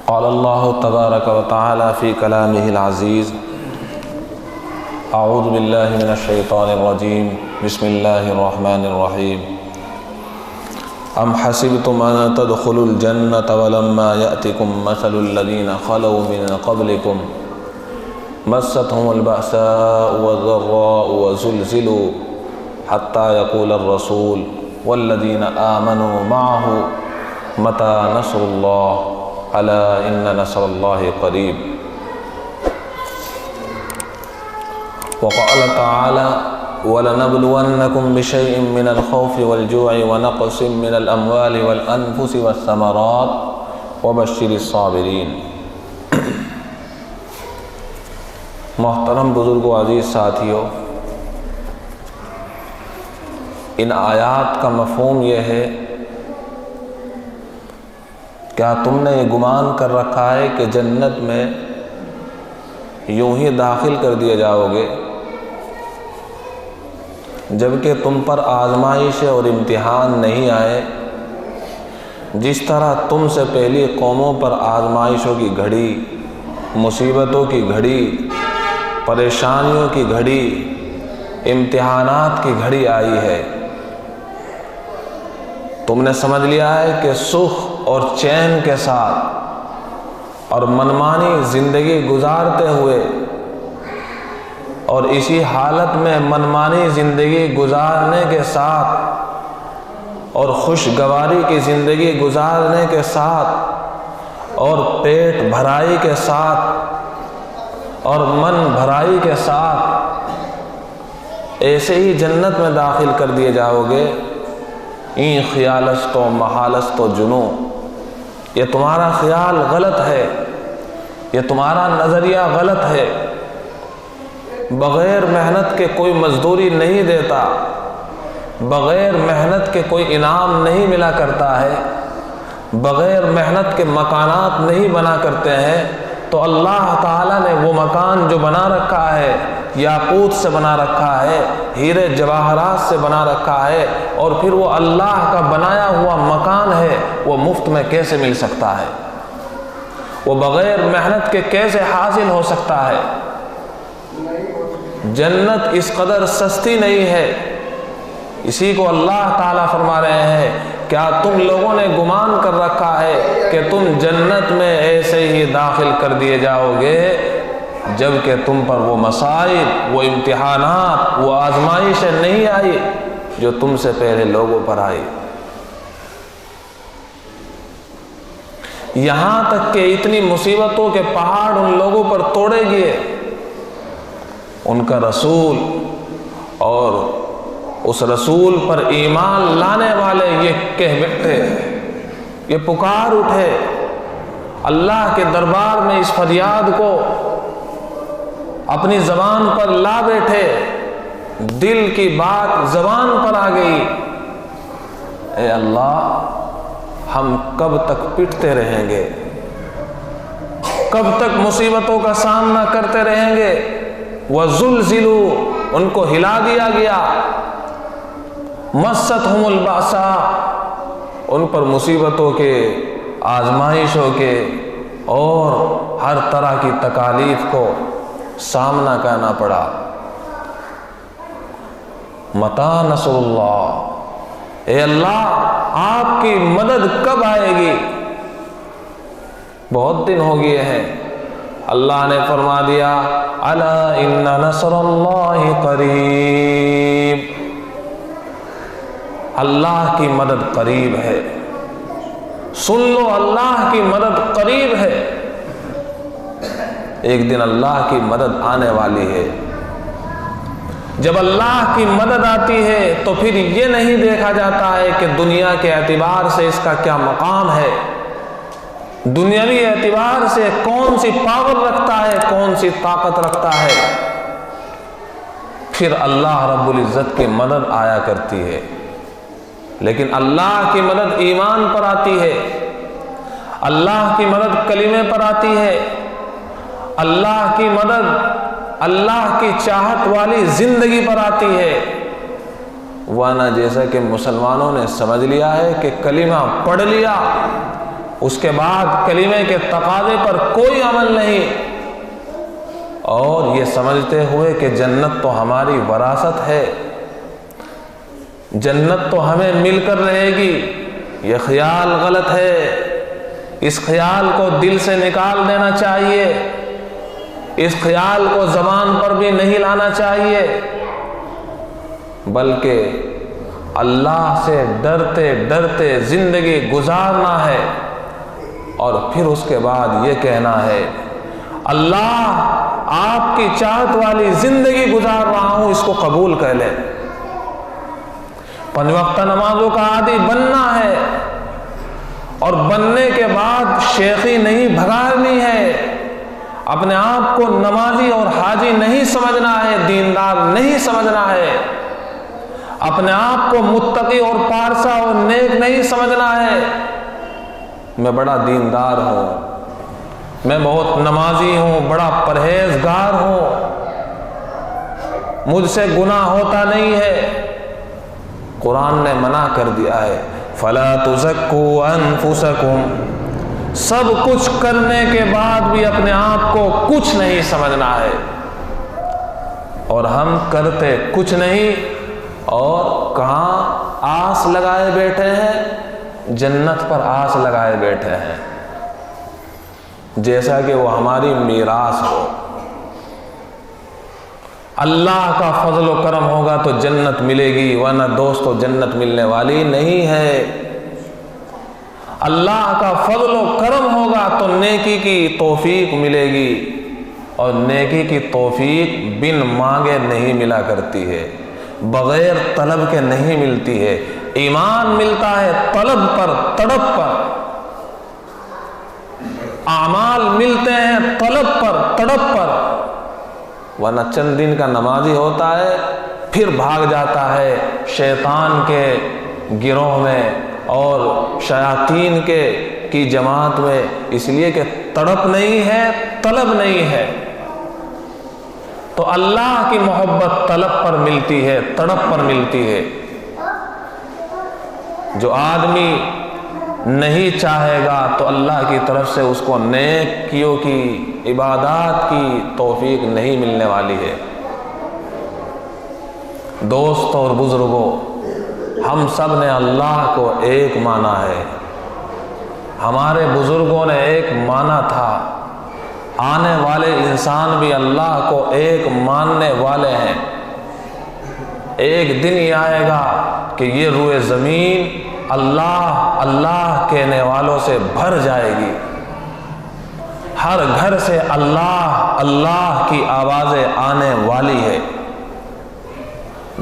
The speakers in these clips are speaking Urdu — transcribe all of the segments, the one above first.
قال اللہ تبارک و تعالی فی کلامہ العزیز اعوذ باللہ من الشیطان الرجیم بسم اللہ الرحمن الرحیم ام حسبتم ان تدخلوا الجنة ولما يأتكم مثل الذین خلوا من قبلكم مستهم البأساء والضراء وزلزلوا حتى يقول الرسول والذین آمنوا معه متى نصر اللہ ألا إن نصر الله قريب وقال تعالى وَلَنَبْلُوَنَّكُمْ بِشَيْءٍ مِّنَ الْخَوْفِ وَالْجُوعِ وَنَقْصٍ مِّنَ الْأَمْوَالِ وَالْأَنفُسِ وَالثَّمَرَاتِ وَبَشِّرِ الصَّابِرِينَ۔ محترم بزرگوں، عزیز ساتھیوں، ان آیات کا مفہوم یہ ہے، کیا تم نے یہ گمان کر رکھا ہے کہ جنت میں یوں ہی داخل کر دیے جاؤ گے جبکہ تم پر آزمائش اور امتحان نہیں آئے؟ جس طرح تم سے پہلی قوموں پر آزمائشوں کی گھڑی، مصیبتوں کی گھڑی، پریشانیوں کی گھڑی، امتحانات کی گھڑی آئی ہے، تم نے سمجھ لیا ہے کہ سکھ اور چین کے ساتھ اور منمانی زندگی گزارتے ہوئے اور اسی حالت میں منمانی زندگی گزارنے کے ساتھ اور خوشگواری کی زندگی گزارنے کے ساتھ اور پیٹ بھرائی کے ساتھ اور من بھرائی کے ساتھ ایسے ہی جنت میں داخل کر دیے جاؤ گے؟ این خیالست و محالست و جنوں، یہ تمہارا خیال غلط ہے، یہ تمہارا نظریہ غلط ہے۔ بغیر محنت کے کوئی مزدوری نہیں دیتا، بغیر محنت کے کوئی انعام نہیں ملا کرتا ہے، بغیر محنت کے مکانات نہیں بنا کرتے ہیں۔ تو اللہ تعالیٰ نے وہ مکان جو بنا رکھا ہے، یاقوت سے بنا رکھا ہے، ہیرے جواہرات سے بنا رکھا ہے، اور پھر وہ اللہ کا بنایا ہوا مکان ہے، وہ مفت میں کیسے مل سکتا ہے؟ وہ بغیر محنت کے کیسے حاصل ہو سکتا ہے؟ جنت اس قدر سستی نہیں ہے۔ اسی کو اللہ تعالیٰ فرما رہے ہیں، کیا تم لوگوں نے گمان کر رکھا ہے کہ تم جنت میں ایسے ہی داخل کر دیے جاؤ گے جبکہ تم پر وہ مصائب، وہ امتحانات، وہ آزمائشیں نہیں آئی جو تم سے پہلے لوگوں پر آئی؟ یہاں تک کہ اتنی مصیبتوں کے پہاڑ ان لوگوں پر توڑے گئے، ان کا رسول اور اس رسول پر ایمان لانے والے یہ کہہ بیٹھے، یہ پکار اٹھے اللہ کے دربار میں، اس فریاد کو اپنی زبان پر لا بیٹھے، دل کی بات زبان پر آ گئی، اے اللہ ہم کب تک پٹتے رہیں گے؟ کب تک مصیبتوں کا سامنا کرتے رہیں گے؟ وَزُلْزِلُوا، ان کو ہلا دیا گیا، مَسَّتْهُمُ الْبَأْسَاءُ، ان پر مصیبتوں کے، آزمائشوں کے اور ہر طرح کی تکالیف کو سامنا کرنا پڑا۔ مَتَى نَصْرُ اللَّهِ، اے اللہ آپ کی مدد کب آئے گی؟ بہت دن ہو گئے ہیں۔ اللہ نے فرما دیا الا ان نصر اللہ قریب، اللہ کی مدد قریب ہے، سن لو اللہ کی مدد قریب ہے، ایک دن اللہ کی مدد آنے والی ہے۔ جب اللہ کی مدد آتی ہے تو پھر یہ نہیں دیکھا جاتا ہے کہ دنیا کے اعتبار سے اس کا کیا مقام ہے، دنیاوی اعتبار سے کون سی پاور رکھتا ہے، کون سی طاقت رکھتا ہے، پھر اللہ رب العزت کی مدد آیا کرتی ہے۔ لیکن اللہ کی مدد ایمان پر آتی ہے، اللہ کی مدد کلمے پر آتی ہے، اللہ کی مدد اللہ کی چاہت والی زندگی پر آتی ہے۔ ورنہ جیسا کہ مسلمانوں نے سمجھ لیا ہے کہ کلمہ پڑھ لیا، اس کے بعد کلمے کے تقاضے پر کوئی عمل نہیں، اور یہ سمجھتے ہوئے کہ جنت تو ہماری وراثت ہے، جنت تو ہمیں مل کر رہے گی، یہ خیال غلط ہے۔ اس خیال کو دل سے نکال دینا چاہیے، اس خیال کو زبان پر بھی نہیں لانا چاہیے، بلکہ اللہ سے ڈرتے ڈرتے زندگی گزارنا ہے، اور پھر اس کے بعد یہ کہنا ہے اللہ آپ کی چاہت والی زندگی گزار رہا ہوں، اس کو قبول کر لے۔ 5 وقت نمازوں کا عادی بننا ہے، اور بننے کے بعد شیخی نہیں بھگارنی ہے، اپنے آپ کو نمازی اور حاجی نہیں سمجھنا ہے، دیندار نہیں سمجھنا ہے، اپنے آپ کو متقی اور پارسا اور نیک نہیں سمجھنا ہے۔ میں بڑا دیندار ہوں، میں بہت نمازی ہوں، بڑا پرہیزگار ہوں، مجھ سے گناہ ہوتا نہیں ہے۔ قرآن نے منع کر دیا ہے فَلَا تُزَكُّوا أَنفُسَكُمْ، سب کچھ کرنے کے بعد بھی اپنے آپ کو کچھ نہیں سمجھنا ہے، اور ہم کرتے کچھ نہیں، اور کہاں آس لگائے بیٹھے ہیں؟ جنت پر آس لگائے بیٹھے ہیں، جیسا کہ وہ ہماری میراث ہو۔ اللہ کا فضل و کرم ہوگا تو جنت ملے گی، ورنہ دوستو جنت ملنے والی نہیں ہے۔ اللہ کا فضل و کرم ہوگا تو نیکی کی توفیق ملے گی، اور نیکی کی توفیق بن مانگے نہیں ملا کرتی ہے، بغیر طلب کے نہیں ملتی ہے۔ ایمان ملتا ہے طلب پر، تڑپ پر، اعمال ملتے ہیں طلب پر، تڑپ پر، ورنہ چند دن کا نمازی ہوتا ہے پھر بھاگ جاتا ہے شیطان کے گروہ میں اور شیاطین کی جماعت میں، اس لیے کہ تڑپ نہیں ہے، طلب نہیں ہے۔ تو اللہ کی محبت طلب پر ملتی ہے، تڑپ پر ملتی ہے۔ جو آدمی نہیں چاہے گا تو اللہ کی طرف سے اس کو نیکیوں کی، عبادات کی توفیق نہیں ملنے والی ہے۔ دوستوں اور بزرگوں، ہم سب نے اللہ کو ایک مانا ہے، ہمارے بزرگوں نے ایک مانا تھا، آنے والے انسان بھی اللہ کو ایک ماننے والے ہیں۔ ایک دن یہ آئے گا کہ یہ روئے زمین اللہ اللہ کہنے والوں سے بھر جائے گی، ہر گھر سے اللہ اللہ کی آوازیں آنے والی ہے،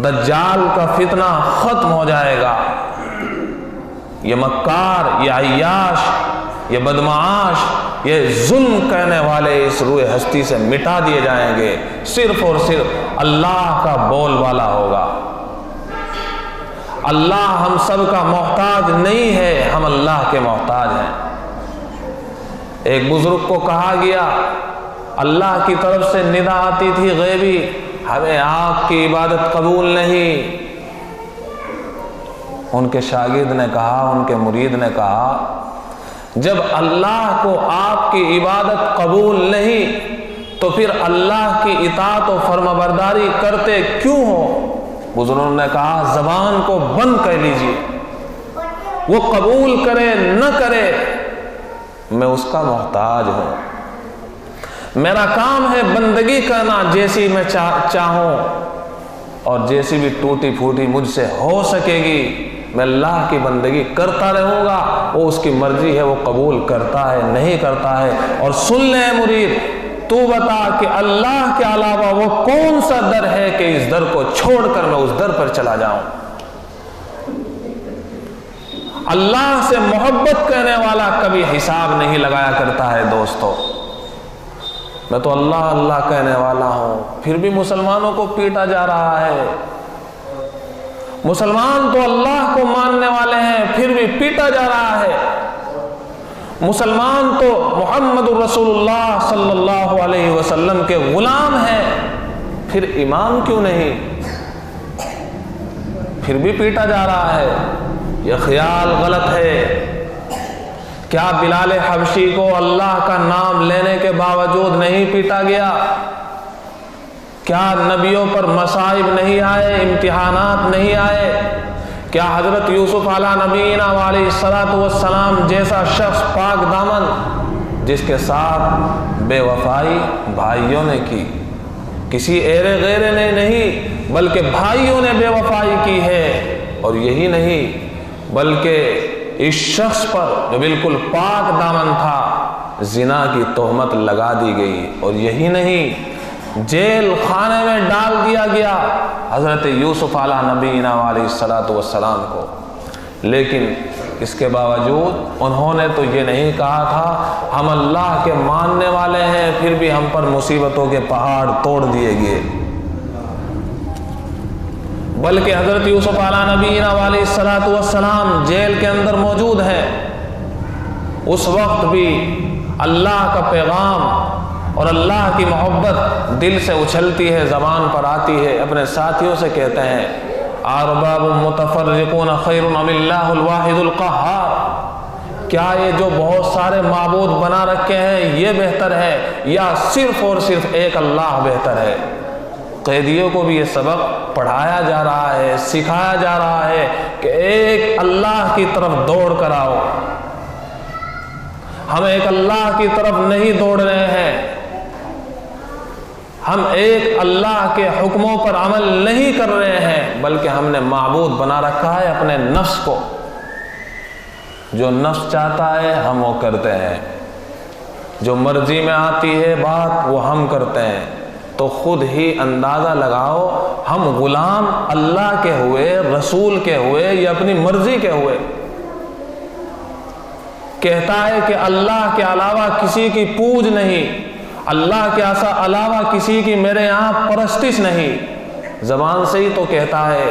دجال کا فتنہ ختم ہو جائے گا، یہ مکار، یہ عیاش، یہ بدمعاش، یہ ظلم کہنے والے اس روئے ہستی سے مٹا دیے جائیں گے، صرف اور صرف اللہ کا بول والا ہوگا۔ اللہ ہم سب کا محتاج نہیں ہے، ہم اللہ کے محتاج ہیں۔ ایک بزرگ کو کہا گیا، اللہ کی طرف سے ندا آتی تھی غیبی، ہمیں آپ کی عبادت قبول نہیں۔ ان کے شاگرد نے کہا، ان کے مرید نے کہا، جب اللہ کو آپ کی عبادت قبول نہیں تو پھر اللہ کی اطاعت و فرمانبرداری کرتے کیوں ہو؟ بزرگوں نے کہا، زبان کو بند کر لیجیے، وہ قبول کرے نہ کرے میں اس کا محتاج ہوں، میرا کام ہے بندگی کرنا جیسی میں چاہوں، اور جیسی بھی ٹوٹی پھوٹی مجھ سے ہو سکے گی میں اللہ کی بندگی کرتا رہوں گا، وہ اس کی مرضی ہے، وہ قبول کرتا ہے نہیں کرتا ہے۔ اور سن لے مرید، تو بتا کہ اللہ کے علاوہ وہ کون سا در ہے کہ اس در کو چھوڑ کر میں اس در پر چلا جاؤں؟ اللہ سے محبت کرنے والا کبھی حساب نہیں لگایا کرتا ہے دوستو۔ میں تو اللہ اللہ کہنے والا ہوں، پھر بھی مسلمانوں کو پیٹا جا رہا ہے۔ مسلمان تو اللہ کو ماننے والے ہیں، پھر بھی پیٹا جا رہا ہے۔ مسلمان تو محمد رسول اللہ صلی اللہ علیہ وسلم کے غلام ہیں، پھر امام کیوں نہیں؟ پھر بھی پیٹا جا رہا ہے۔ یہ خیال غلط ہے کیا بلال حبشی کو اللہ کا نام لینے کے باوجود نہیں پیٹا گیا؟ کیا نبیوں پر مصائب نہیں آئے، امتحانات نہیں آئے؟ کیا حضرت یوسف علیہ نبینا علیہ الصلوۃ والسلام جیسا شخص پاک دامن، جس کے ساتھ بے وفائی بھائیوں نے کی، کسی ایرے غیرے نے نہیں بلکہ بھائیوں نے بے وفائی کی ہے، اور یہی نہیں بلکہ اس شخص پر جو بالکل پاک دامن تھا زنا کی تہمت لگا دی گئی، اور یہی نہیں جیل خانے میں ڈال دیا گیا حضرت یوسف علیہ نبینا علیہ الصلوۃ والسلام کو۔ لیکن اس کے باوجود انہوں نے تو یہ نہیں کہا تھا ہم اللہ کے ماننے والے ہیں، پھر بھی ہم پر مصیبتوں کے پہاڑ توڑ دیے گئے، بلکہ حضرت یوسف علیہ نبینا علیہ الصلوۃ والسلام جیل کے اندر موجود ہیں، اس وقت بھی اللہ کا پیغام اور اللہ کی محبت دل سے اچھلتی ہے، زبان پر آتی ہے، اپنے ساتھیوں سے کہتے ہیں ارباب متفرقون خیر ام اللہ الواحد القہار، کیا یہ جو بہت سارے معبود بنا رکھے ہیں یہ بہتر ہے یا صرف اور صرف ایک اللہ بہتر ہے؟ قیدیوں کو بھی یہ سبق پڑھایا جا رہا ہے، سکھایا جا رہا ہے کہ ایک اللہ کی طرف دوڑ کر آؤ، ہم ایک اللہ کی طرف نہیں دوڑ رہے ہیں، ہم ایک اللہ کے حکموں پر عمل نہیں کر رہے ہیں، بلکہ ہم نے معبود بنا رکھا ہے اپنے نفس کو، جو نفس چاہتا ہے ہم وہ کرتے ہیں، جو مرضی میں آتی ہے بات وہ ہم کرتے ہیں۔ تو خود ہی اندازہ لگاؤ ہم غلام اللہ کے ہوئے، رسول کے ہوئے یا اپنی مرضی کے ہوئے؟ کہتا ہے کہ اللہ کے علاوہ کسی کی پوج نہیں، اللہ کے علاوہ کسی کی میرے یہاں پرستش نہیں، زبان سے ہی تو کہتا ہے،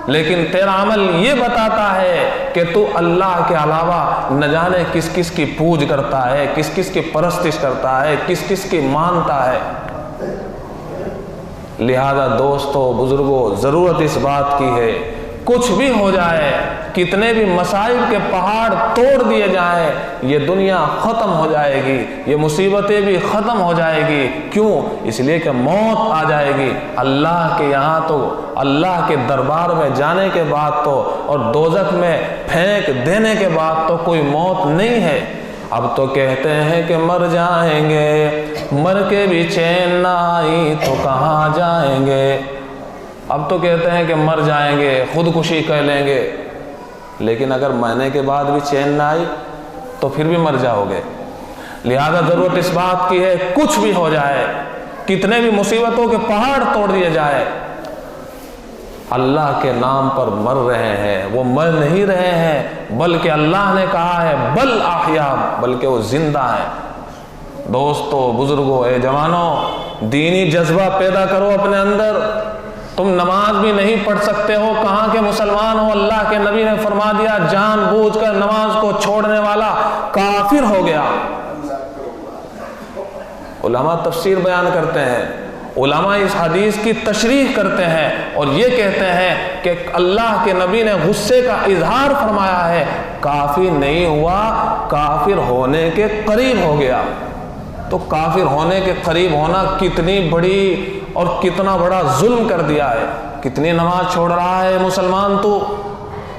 لیکن تیرا عمل یہ بتاتا ہے کہ تو اللہ کے علاوہ نہ جانے کس کس کی پوج کرتا ہے، کس کس کی پرستش کرتا ہے، کس کس کی مانتا ہے۔ لہذا دوستو، بزرگوں، ضرورت اس بات کی ہے کچھ بھی ہو جائے، کتنے بھی مصائب کے پہاڑ توڑ دیے جائیں، یہ دنیا ختم ہو جائے گی، یہ مصیبتیں بھی ختم ہو جائے گی۔ کیوں؟ اس لیے کہ موت آ جائے گی اللہ کے یہاں، تو اللہ کے دربار میں جانے کے بعد تو اور دوزخ میں پھینک دینے کے بعد تو کوئی موت نہیں ہے۔ اب تو کہتے ہیں کہ مر جائیں گے، مر کے بھی چین نہ آئی تو کہاں جائیں گے۔ اب تو کہتے ہیں کہ مر جائیں گے، خودکشی کر لیں گے، لیکن اگر مرنے کے بعد بھی چین نہ آئی تو پھر بھی مر جاؤ گے۔ لہذا ضرورت اس بات کی ہے کچھ بھی ہو جائے، کتنے بھی مصیبتوں کے پہاڑ توڑ دیے جائے، اللہ کے نام پر مر رہے ہیں، وہ مر نہیں رہے ہیں، بلکہ اللہ نے کہا ہے بل احیا، بلکہ وہ زندہ ہیں۔ دوستو، بزرگوں، اے جوانوں، دینی جذبہ پیدا کرو اپنے اندر۔ تم نماز بھی نہیں پڑھ سکتے ہو، کہاں کے مسلمان ہو؟ اللہ کے نبی نے فرما دیا جان بوجھ کر نماز کو چھوڑنے والا کافر ہو گیا۔ علماء تفسیر بیان کرتے ہیں، علماء اس حدیث کی تشریح کرتے ہیں اور یہ کہتے ہیں کہ اللہ کے نبی نے غصے کا اظہار فرمایا ہے، کافر نہیں ہوا، کافر ہونے کے قریب ہو گیا۔ تو کافر ہونے کے قریب ہونا کتنی بڑی اور کتنا بڑا ظلم کر دیا ہے۔ کتنی نماز چھوڑ رہا ہے مسلمان تو،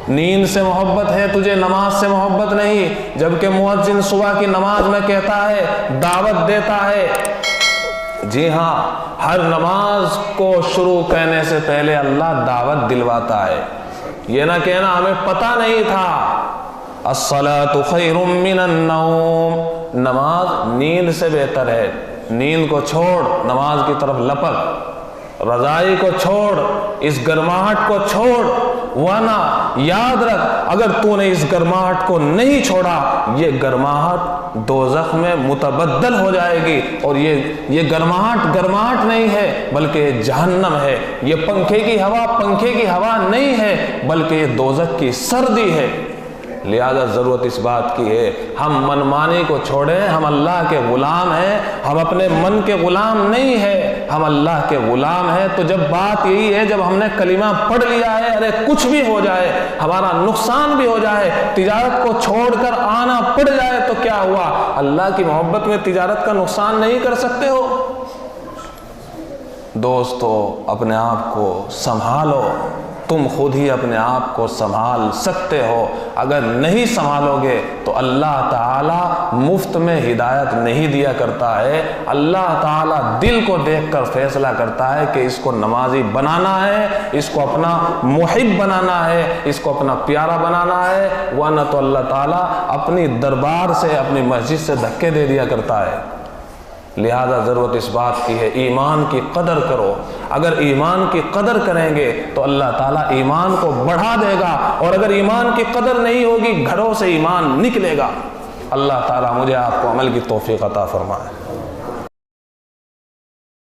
نیند سے محبت ہے تجھے، نماز سے محبت نہیں، جبکہ مؤذن صبح کی نماز میں کہتا ہے، دعوت دیتا ہے۔ جی ہاں، ہر نماز کو شروع کرنے سے پہلے اللہ دعوت دلواتا ہے، یہ نہ کہنا ہمیں پتہ نہیں تھا۔ الصلاۃ خیر من النوم، نماز نیند سے بہتر ہے، نیند کو چھوڑ، نماز کی طرف لپک، رضائی کو چھوڑ، اس گرماہٹ کو چھوڑ، ورنہ یاد رکھ اگر تو نے اس گرماہٹ کو نہیں چھوڑا، یہ گرماہٹ دوزخ میں متبدل ہو جائے گی، اور یہ گرماہٹ نہیں ہے بلکہ یہ جہنم ہے۔ یہ پنکھے کی ہوا نہیں ہے بلکہ یہ دوزخ کی سردی ہے۔ لہذا ضرورت اس بات کی ہے ہم منمانی کو چھوڑیں، ہم اللہ کے غلام ہیں، ہم اپنے من کے غلام نہیں ہیں۔ ہم اللہ کے غلام ہیں۔ تو جب بات یہی ہے، جب ہم نے کلمہ پڑھ لیا ہے، ارے کچھ بھی ہو جائے، ہمارا نقصان بھی ہو جائے، تجارت کو چھوڑ کر آنا پڑ جائے تو کیا ہوا؟ اللہ کی محبت میں تجارت کا نقصان نہیں کر سکتے ہو؟ دوستو، اپنے آپ کو سنبھالو، تم خود ہی اپنے آپ کو سنبھال سکتے ہو۔ اگر نہیں سنبھالو گے تو اللہ تعالیٰ مفت میں ہدایت نہیں دیا کرتا ہے۔ اللہ تعالیٰ دل کو دیکھ کر فیصلہ کرتا ہے کہ اس کو نمازی بنانا ہے، اس کو اپنا محب بنانا ہے، اس کو اپنا پیارا بنانا ہے، ورنہ تو اللہ تعالیٰ اپنی دربار سے، اپنی مسجد سے دھکے دے دیا کرتا ہے۔ لہذا ضرورت اس بات کی ہے، ایمان کی قدر کرو۔ اگر ایمان کی قدر کریں گے تو اللہ تعالیٰ ایمان کو بڑھا دے گا، اور اگر ایمان کی قدر نہیں ہوگی، گھروں سے ایمان نکلے گا۔ اللہ تعالیٰ مجھے آپ کو عمل کی توفیق عطا فرمائے۔